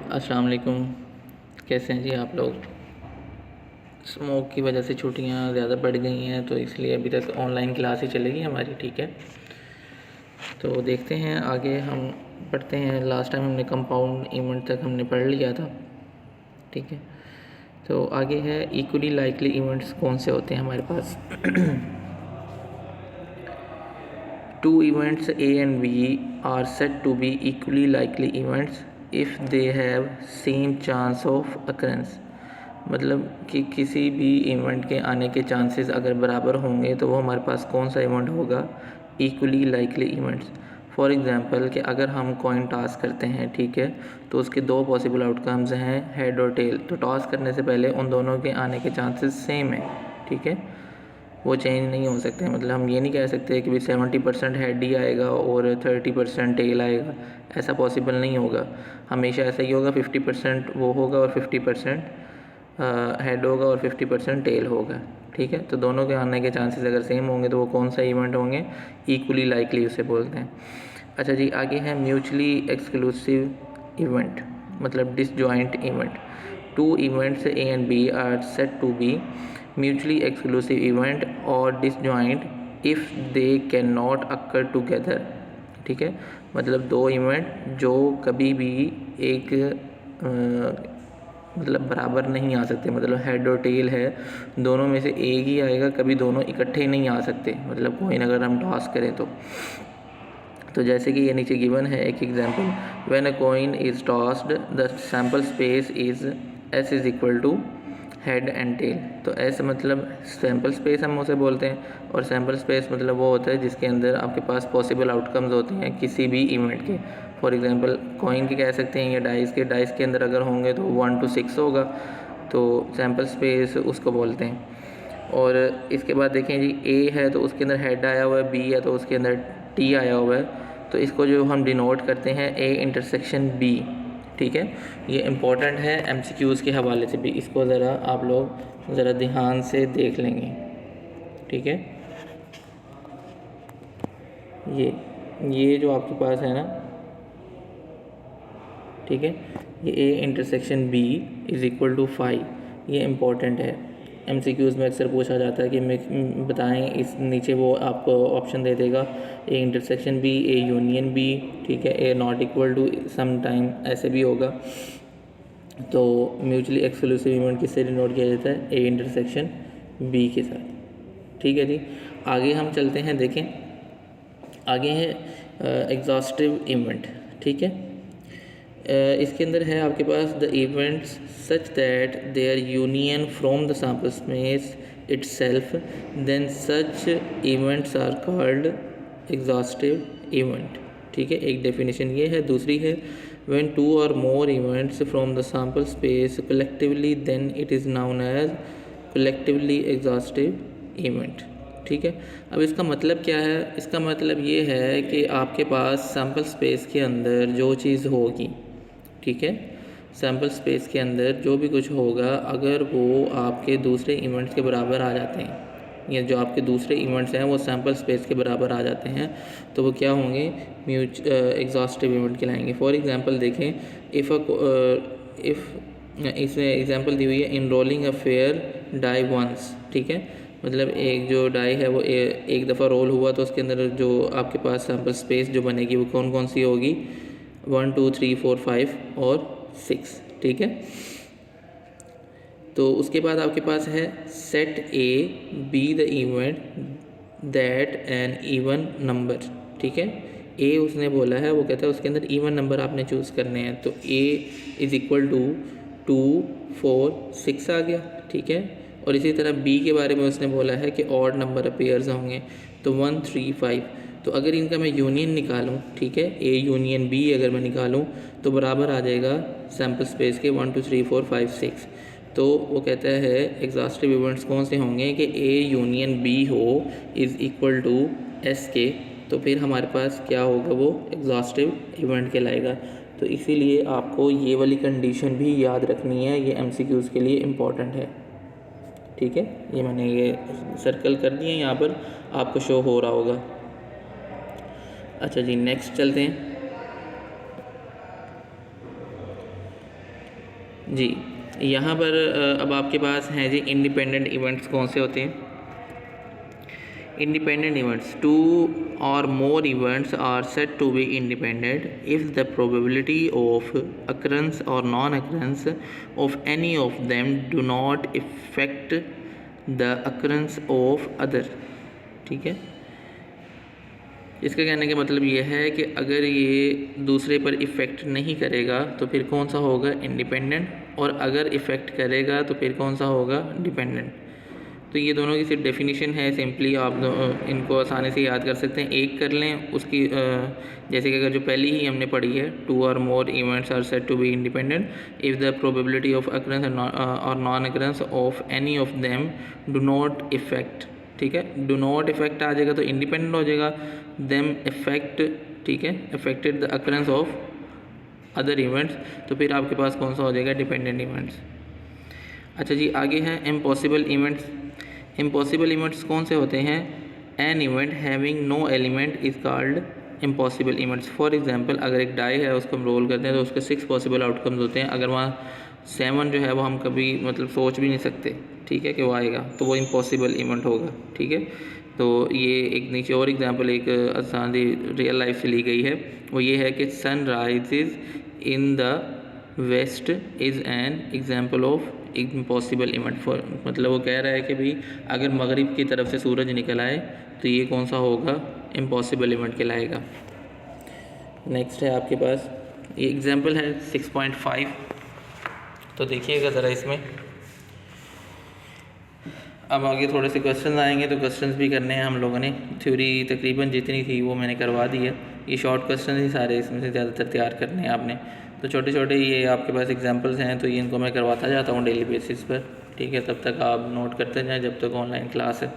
अस्सलाम वालेकुम। कैसे हैं जी आप लोग? स्मोक की वजह से छुट्टियां ज़्यादा बढ़ गई हैं, तो इसलिए अभी तक ऑनलाइन क्लास ही चलेगी हमारी। ठीक है, तो देखते हैं आगे हम पढ़ते हैं। लास्ट टाइम हमने कंपाउंड इवेंट तक हमने पढ़ लिया था। ठीक है, तो आगे है इक्वली लाइकली इवेंट्स कौन से होते हैं हमारे पास। Two events A and B are said to be equally likely events if they have same chance of occurrence। मतलब कि किसी भी इवेंट के आने के चांसेस अगर बराबर होंगे तो वो हमारे पास कौन सा इवेंट होगा, equally likely events. For example कि अगर हम कॉइन टॉस करते हैं, ठीक है, तो उसके दो पॉसिबल आउटकम्स हैं, हेड और टेल। तो टॉस करने से पहले उन दोनों के आने के चांसेस सेम है। ठीक है, वो चेंज नहीं हो सकते। मतलब हम ये नहीं कह सकते कि भाई 70% हेड ही आएगा और 30% टेल आएगा, ऐसा पॉसिबल नहीं होगा। हमेशा ऐसा ही होगा, 50% वो होगा और 50% हेड होगा और 50% टेल होगा। ठीक है, तो दोनों के आने के चांसेस अगर सेम होंगे तो वो कौन सा इवेंट होंगे, इक्वली लाइकली उसे बोलते हैं। अच्छा जी, आगे है म्यूचुअली एक्सक्लूसिव इवेंट, मतलब disjoint event. Two events A and B are said to be mutually exclusive event or disjoint if they cannot occur together। ठीक है, मतलब दो इवेंट जो कभी भी एक मतलब बराबर नहीं आ सकते। मतलब हेड और टेल है, दोनों में से एक ही आएगा, कभी दोनों इकट्ठे नहीं आ सकते। मतलब कोइन अगर हम टॉस करें तो जैसे कि ये नीचे गिवन है एक example, when a coin is tossed the sample space is S is equal to head and tail. तो ऐसे मतलब सैम्पल स्पेस हम उसे बोलते हैं, और सैम्पल स्पेस मतलब वो होता है जिसके अंदर आपके पास पॉसिबल आउटकम्स होते हैं किसी भी इवेंट के। फॉर एग्जांपल कॉइन के कह सकते हैं या डाइस के अंदर अगर होंगे तो 1 to 6 होगा, तो सैम्पल स्पेस उसको बोलते हैं। और इसके बाद देखें जी, ए है तो उसके अंदर हेड आया हुआ है, बी है तो उसके अंदर टी आया हुआ है, तो इसको जो हम डिनोट करते हैं ए इंटरसेक्शन बी। ठीक है, ये इम्पोर्टेंट है एमसीक्यूज़ के हवाले से भी, इसको ज़रा आप लोग ज़रा ध्यान से देख लेंगे। ठीक है, ये जो आपके पास है ना, ठीक है, ये A intersection B is equal to 5, ये इम्पोर्टेंट है। एमसीक्यूज़ में अक्सर पूछा जाता है कि बताएं, इस नीचे वो आपको ऑप्शन दे देगा, A intersection B, A union B, ठीक है, A not equal to some time, ऐसे भी होगा। तो म्यूचुअली एक्सक्लूसिव इवेंट किससे डिनोट किया जाता है, ए इंटरसेक्शन बी के साथ। ठीक है जी, आगे हम चलते हैं। देखें आगे है एग्जॉस्टिव इवेंट। ठीक है, इसके अंदर है आपके पास the events such that their union from the sample space itself, then such events are called exhaustive event. ठीक है, एक डेफिनेशन ये है। दूसरी है when two or more events from the sample space collectively, then it is known as collectively exhaustive event। ठीक है, अब इसका मतलब क्या है? इसका मतलब ये है कि आपके पास सैम्पल स्पेस के अंदर जो चीज़ होगी, ठीक है, सैम्पल स्पेस के अंदर जो भी कुछ होगा, अगर वो आपके दूसरे इवेंट्स के बराबर आ जाते हैं, या जो आपके दूसरे इवेंट्स हैं वो सैम्पल स्पेस के बराबर आ जाते हैं, तो वो क्या होंगे, एग्जॉस्टिव इवेंट कहलाएंगे। फॉर एग्जांपल देखें, इफ़ इसमें एग्जांपल दी हुई है, in rolling a fair die once. ठीक है, मतलब एक जो डाई है वो एक दफ़ा रोल हुआ तो उसके अंदर जो आपके पास सैम्पल स्पेस जो बनेगी वो कौन कौन सी होगी, 1 2 3 4 5 और 6। ठीक है, तो उसके बाद आपके पास है set A B the event that an even number. ठीक है, ए उसने बोला है, वो कहता है उसके अंदर इवन नंबर आपने चूज़ करने हैं, तो ए इज़ इक्वल टू 2 4 6 आ गया। ठीक है, और इसी तरह बी के बारे में उसने बोला है कि ऑड नंबर अपीयर्स होंगे, तो 1 3 5। तो अगर इनका मैं यूनियन निकालूं, ठीक है, ए यूनियन बी अगर मैं निकालूं तो बराबर आ जाएगा सैम्पल स्पेस के 1 2 3 4 5 6। तो वो कहता है एग्जॉस्टिव इवेंट्स कौन से होंगे कि ए यूनियन बी हो इज़ इक्वल टू एस के, तो फिर हमारे पास क्या होगा, वो एग्जॉस्टिव इवेंट कहलाएगा। तो इसीलिए आपको ये वाली कंडीशन भी याद रखनी है, ये एमसीक्यूज़ के लिए इम्पॉर्टेंट है। ठीक है, ये मैंने ये सर्कल कर दिए, यहाँ पर आपको शो हो रहा होगा। अच्छा जी, नेक्स्ट चलते हैं। जी यहाँ पर अब आपके पास हैं जी इंडिपेंडेंट इवेंट्स कौन से होते हैं। Independent events, two or more events are said to be independent if the probability of occurrence or non-occurrence of any of them do not affect the occurrence of other। ठीक है, इसका कहने का मतलब ये है कि अगर ये दूसरे पर इफ़ेक्ट नहीं करेगा तो फिर कौन सा होगा, इंडिपेंडेंट, और अगर इफ़ेक्ट करेगा तो फिर कौन सा होगा, डिपेंडेंट। तो ये दोनों की सिर्फ डेफिनेशन है, सिंपली आप इनको आसानी से याद कर सकते हैं। एक कर लें उसकी जैसे कि अगर जो पहली ही हमने पढ़ी है, टू और more events are said to be independent if the probability of occurrence और non occurrence of any of them do not effect. ठीक है, डू नॉट इफेक्ट आ जाएगा तो इंडिपेंडेंट हो जाएगा, देम इफेक्ट, ठीक है, affected the occurrence of other events, तो फिर आपके पास कौन सा हो जाएगा, डिपेंडेंट इवेंट्स। अच्छा जी, आगे हैं इम्पॉसिबल इवेंट्स। इम्पॉसिबल इवेंट्स कौन से होते हैं, an event having no element is called impossible events. For example अगर एक डाई है उसको हम रोल करते हैं तो उसके 6 पॉसिबल आउटकम्स होते हैं। अगर वहाँ 7 जो है वो हम कभी मतलब सोच भी नहीं सकते, ठीक है, कि वो आएगा, तो वो इम्पॉसिबल इवेंट होगा। ठीक है, तो ये एक नीचे और एग्जांपल एक आसान रियल लाइफ से ली गई है, वो ये है कि sun rises in the west is an example of impossible event. For मतलब वो कह रहा है कि भाई अगर मगरिब की तरफ से सूरज निकल आए तो ये कौन सा होगा, इम्पॉसिबल इवेंट कहलाएगा। नेक्स्ट है आपके पास, ये एग्जाम्पल है 6.5, तो देखिएगा ज़रा इसमें। अब आगे थोड़े से क्वेश्चन आएंगे तो क्वेश्चंस भी करने हैं हम लोगों ने। थ्योरी तकरीबन जितनी थी वो मैंने करवा दी है, ये शॉर्ट क्वेश्चन ही सारे इसमें से ज़्यादातर तैयार करने हैं आपने। तो छोटे छोटे ये आपके पास एग्जांपल्स हैं, तो ये इनको मैं करवाता जाता हूँ डेली बेसिस पर। ठीक है, तब तक आप नोट करते जाएँ जब तक ऑनलाइन क्लास है।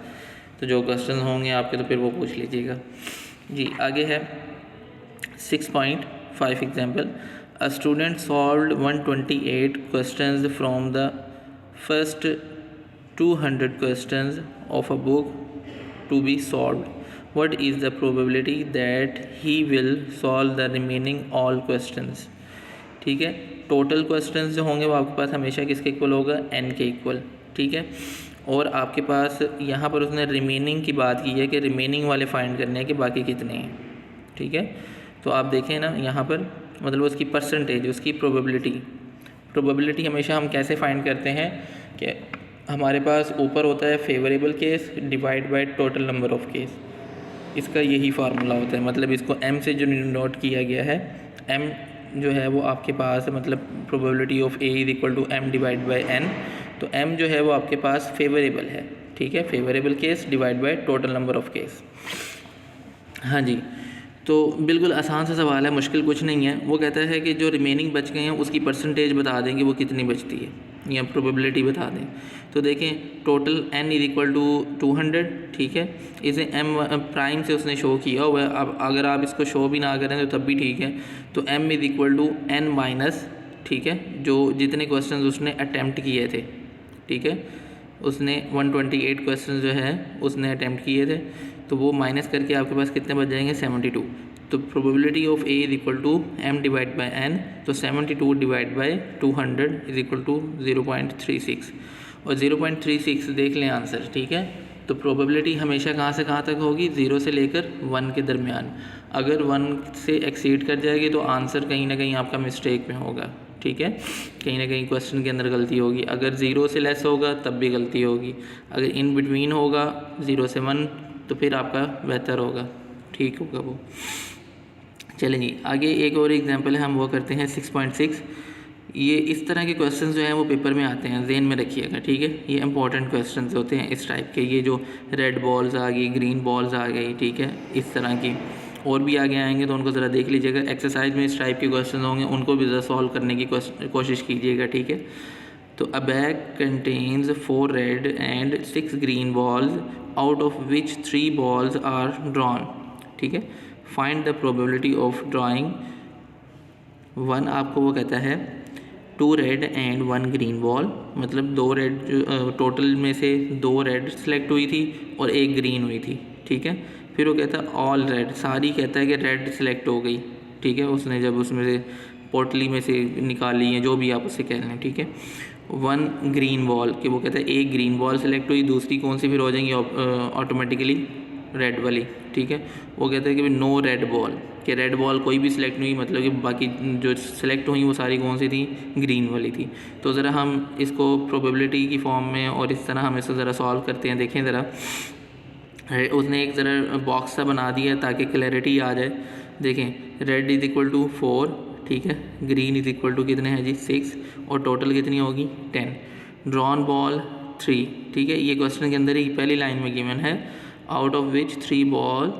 तो जो क्वेश्चन होंगे आपके तो फिर वो पूछ लीजिएगा। जी आगे है 6.5 example. A student solved 128 questions from the first 200 questions of a book to be solved. What is the probability that he will solve the remaining all questions? ठीक है, टोटल क्वेश्चंस जो होंगे वो आपके पास हमेशा किसके इक्वल होगा, n के इक्वल। ठीक है, और आपके पास यहाँ पर उसने रिमेनिंग की बात की है कि रिमेनिंग वाले फाइंड करने हैं कि बाकी कितने हैं। ठीक है, तो आप देखें ना यहाँ पर मतलब उसकी परसेंटेज, उसकी प्रोबेबिलिटी हमेशा हम कैसे फाइंड करते हैं कि हमारे पास ऊपर होता है favourable case divide by total number of case. इसका यही फार्मूला होता है, मतलब इसको m से जो नोट किया गया है, m जो है वो आपके पास मतलब probability of a is equal to m divide by n। तो m जो है वो आपके पास फेवरेबल है। ठीक है, favourable case divide by total number of case. हाँ जी, तो बिल्कुल आसान सा सवाल है, मुश्किल कुछ नहीं है। वो कहता है कि जो रिमेनिंग बच गए हैं उसकी परसेंटेज बता देंगे वो कितनी बचती है, या प्रोबेबिलिटी बता दें। तो देखें total n is equal to 200। ठीक है, इसे m प्राइम से उसने शो किया हुआ है। अब अगर आप इसको शो भी ना करें तो तब भी ठीक है। तो m is equal to n minus, ठीक है, जो जितने क्वेश्चन उसने अटैम्प्ट किए थे। ठीक है, उसने 128 क्वेश्चन जो है उसने अटैम्प्ट किए थे, तो वो माइनस करके आपके पास कितने बच जाएंगे, 72। तो probability of a is equal to m divide by n, तो 72 divide by 200 is equal to 0.36, और 0.36 देख लें आंसर। ठीक है, तो प्रोबेबिलिटी हमेशा कहाँ से कहाँ तक होगी, 0 से लेकर 1 के दरमियान। अगर 1 से एक्सीड कर जाएगी तो आंसर कहीं ना कहीं आपका मिस्टेक में होगा। ठीक है, कहीं ना कहीं क्वेश्चन के अंदर गलती होगी। अगर 0 से लेस होगा तब भी गलती होगी। अगर इन बिटवीन होगा 0 से 1 तो फिर आपका बेहतर होगा, ठीक होगा वो। चलें जी, आगे एक और एग्जांपल है, हम वो करते हैं 6.6। ये इस तरह के क्वेश्चंस जो हैं वो पेपर में आते हैं, ज़हन में रखिएगा। ठीक है, ये इंपॉर्टेंट क्वेश्चंस होते हैं इस टाइप के। ये जो रेड बॉल्स आ गई, ग्रीन बॉल्स आ गई, ठीक है, इस तरह की और भी आगे आएंगे तो उनको ज़रा देख लीजिएगा। एक्सरसाइज में इस टाइप के क्वेश्चन होंगे, उनको भी ज़रा सॉल्व करने की कोशिश कीजिएगा। ठीक है, तो a bag contains 4 red and 6 green balls out of which 3 balls are drawn. ठीक है, find the probability of drawing 1। आपको वो कहता है 2 रेड एंड 1 ग्रीन बॉल, मतलब 2 रेड, टोटल में से 2 रेड सेलेक्ट हुई थी और 1 ग्रीन हुई थी। ठीक है, फिर वो कहता है ऑल रेड, सारी कहता है कि रेड सेलेक्ट हो गई। ठीक है, उसने जब उसमें से पोटली में से निकाली है, जो भी आप उसे कह लें, ठीक है। 1 ग्रीन बॉल, कि वो कहते हैं एक ग्रीन बॉल सेलेक्ट हुई, दूसरी कौन सी फिर हो जाएंगी ऑटोमेटिकली रेड वाली, ठीक है। वो कहते हैं कि नो रेड बॉल, कि रेड बॉल कोई भी सिलेक्ट नहीं हुई, मतलब कि बाकी जो सिलेक्ट हुई वो सारी कौन सी थी, ग्रीन वाली थी। तो ज़रा हम इसको प्रोबेबिलिटी की फॉर्म में और इस तरह हम इसको ज़रा सॉल्व करते हैं। देखें ज़रा, उसने एक ज़रा बॉक्स सा बना दिया ताकि क्लैरिटी आ जाए। देखें, रेड इज़ इक्वल टू 4, ठीक है, ग्रीन इज़ इक्वल टू कितने हैं जी 6, और टोटल कितनी होगी 10। ड्रॉन बॉल 3, ठीक है, ये क्वेश्चन के अंदर ही पहली लाइन में गिवन है, out of which 3 ball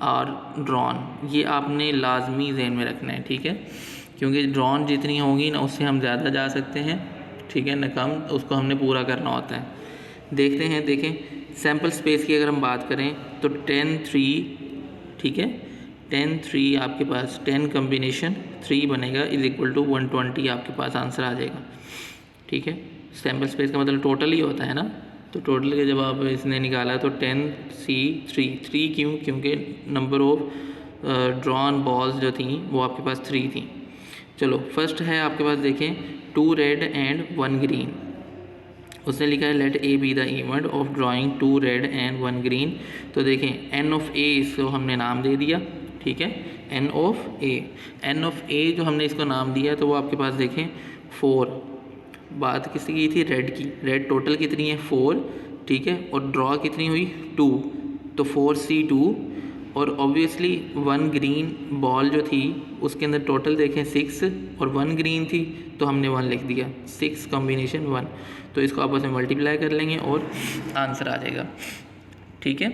are drawn. ये आपने लाजमी ज़हन में रखना है, ठीक है, क्योंकि ड्रॉन जितनी होगी ना उससे हम ज़्यादा जा सकते हैं, ठीक है, न कम, उसको हमने पूरा करना होता है। देखते हैं, देखें सैम्पल स्पेस की अगर हम बात करें तो 10 3, ठीक है, 10 3 आपके पास 10 कम्बिनेशन 3 बनेगा इज इक्वल टू 120, आपके पास आंसर आ जाएगा, ठीक है। सैम्पल स्पेस का मतलब टोटल ही होता है ना, तो टोटल के जब आप इसने निकाला तो 10 3 क्यों, क्योंकि नंबर ऑफ ड्रॉन बॉल्स जो थी वो आपके पास 3 थी। चलो फर्स्ट है आपके पास, देखें 2 रेड एंड 1 ग्रीन। उसने लिखा है let A B the event of drawing 2 red and 1 green. तो देखें एन ऑफ ए, इसको हमने नाम दे दिया, ठीक है, एन ऑफ ए जो हमने इसको नाम दिया तो वो आपके पास देखें 4। बात किसकी की थी, रेड की। रेड टोटल कितनी है 4, ठीक है, और ड्रॉ कितनी हुई 2, तो 4C2, और ऑब्वियसली 1 ग्रीन बॉल जो थी उसके अंदर टोटल देखें 6 और 1 ग्रीन थी, तो हमने 1 लिख दिया, 6 कॉम्बिनेशन 1। तो इसको आपस में मल्टीप्लाई कर लेंगे और आंसर आ जाएगा, ठीक है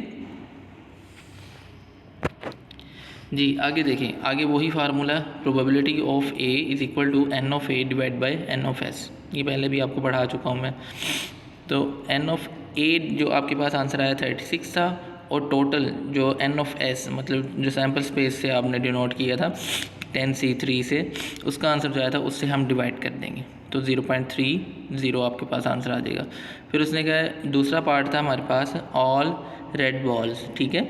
जी। आगे देखें, आगे वही formula, probability of A is equal to n of A divide by n of S. ये पहले भी आपको पढ़ा चुका हूँ मैं। तो एन ऑफ ए जो आपके पास आंसर आया 36 था, और टोटल जो एन ऑफ एस मतलब जो सैम्पल स्पेस से आपने डिनोट किया था 10C3 से, उसका आंसर जो आया था उससे हम डिवाइड कर देंगे, तो 0.30 आपके पास आंसर आ जाएगा। फिर उसने कहा दूसरा पार्ट था हमारे पास ऑल रेड बॉल्स, ठीक है,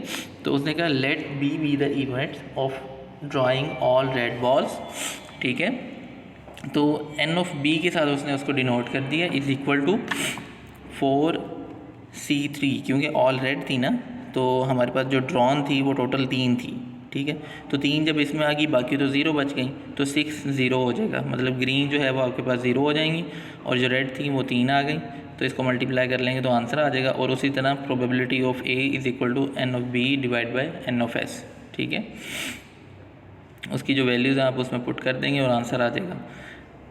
तो उसने कहा let B the event of drawing all red balls, ठीक है। तो एन ऑफ बी के साथ उसने उसको डिनोट कर दिया इज इक्वल टू 4C3, क्योंकि ऑल रेड थी ना, तो हमारे पास जो ड्रॉन थी वो टोटल 3 थी, ठीक है। तो 3 जब इसमें आ गई, बाकी तो 0 बच गई, तो 6 0 हो जाएगा, मतलब ग्रीन जो है वो आपके पास 0 हो जाएंगी, और जो रेड थी वो 3 आ गई, तो इसको मल्टीप्लाई कर लेंगे तो आंसर आ जाएगा। और उसी तरह probability of A is equal to n of B divide by n of S, ठीक है, उसकी जो वैल्यूज़ हैं आप उसमें पुट कर देंगे और आंसर आ जाएगा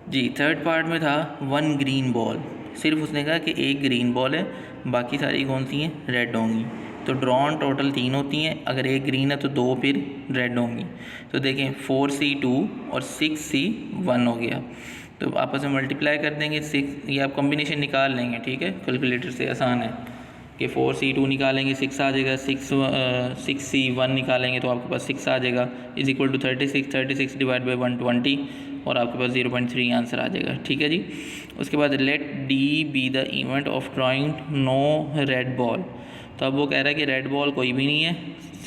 जी। थर्ड पार्ट में था 1 ग्रीन बॉल, सिर्फ उसने कहा कि एक ग्रीन बॉल है, बाकी सारी कौन सी हैं, रेड होंगी। तो ड्रॉन टोटल 3 होती हैं, अगर एक ग्रीन है तो 2 फिर रेड होंगी। तो देखें 4C2 और 6C1 हो गया, तो आपस में मल्टीप्लाई कर देंगे 6, ये आप कॉम्बिनेशन निकाल लेंगे, ठीक है, कैलकुलेटर से आसान है कि 4C2 निकालेंगे 6 आ जाएगा, 6C1 निकालेंगे तो आपके पास 6 आ जाएगा, is equal to 36 divide by 120, और आपके पास 0.3 आंसर आ जाएगा, ठीक है जी। उसके बाद let D B the event of drawing no red ball. तो अब वो कह रहा है कि रेड बॉल कोई भी नहीं है,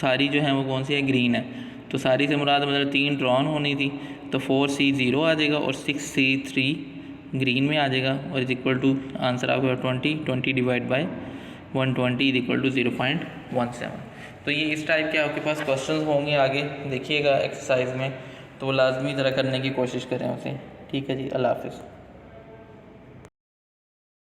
सारी जो है वो कौन सी है, ग्रीन है। तो सारी से मुराद मतलब 3 ड्रॉन होनी थी, तो 4C0 आ जाएगा और 6C3 ग्रीन में आ जाएगा, और इज इक्वल टू आंसर आपका 20 divide by 120 is equal to 0.17। तो ये इस टाइप के आपके पास क्वेश्चंस होंगे आगे देखिएगा एक्सरसाइज में, तो लाजमी ज़रा करने की कोशिश करें उसे, ठीक है जी। अल्लाह हाफ़िज़।